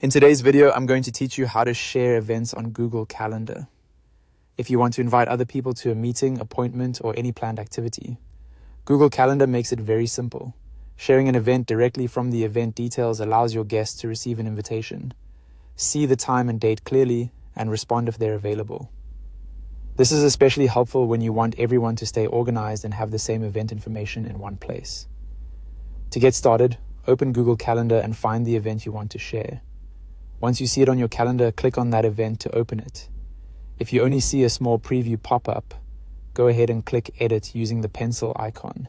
In today's video, I'm going to teach you how to share events on Google Calendar. If you want to invite other people to a meeting, appointment, or any planned activity, Google Calendar makes it very simple. Sharing an event directly from the event details allows your guests to receive an invitation, see the time and date clearly, and respond if they're available. This is especially helpful when you want everyone to stay organized and have the same event information in one place. To get started, open Google Calendar and find the event you want to share. Once you see it on your calendar, click on that event to open it. If you only see a small preview pop up, go ahead and click Edit using the pencil icon,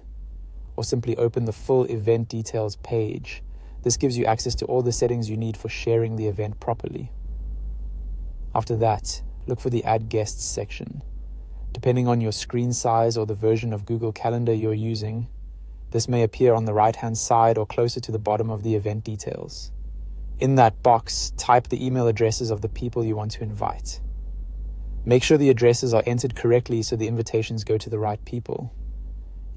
or simply open the full event details page. This gives you access to all the settings you need for sharing the event properly. After that, look for the Add Guests section. Depending on your screen size or the version of Google Calendar you're using, this may appear on the right-hand side or closer to the bottom of the event details. In that box, type the email addresses of the people you want to invite. Make sure the addresses are entered correctly so the invitations go to the right people.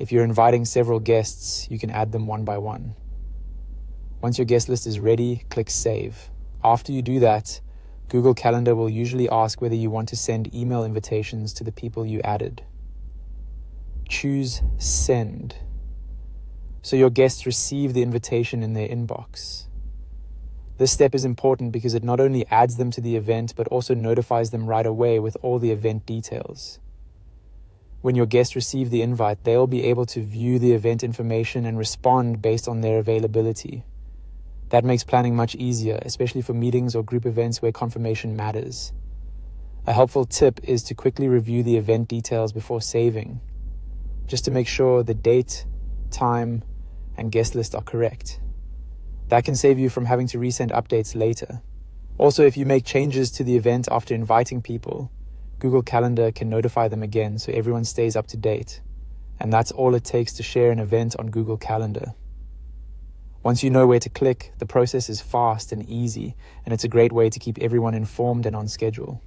If you're inviting several guests, you can add them one by one. Once your guest list is ready, click Save. After you do that, Google Calendar will usually ask whether you want to send email invitations to the people you added. Choose Send, so your guests receive the invitation in their inbox. This step is important because it not only adds them to the event, but also notifies them right away with all the event details. When your guests receive the invite, they'll be able to view the event information and respond based on their availability. That makes planning much easier, especially for meetings or group events where confirmation matters. A helpful tip is to quickly review the event details before saving, just to make sure the date, time, and guest list are correct. That can save you from having to resend updates later. Also, if you make changes to the event after inviting people, Google Calendar can notify them again so everyone stays up to date. And that's all it takes to share an event on Google Calendar. Once you know where to click, the process is fast and easy, and it's a great way to keep everyone informed and on schedule.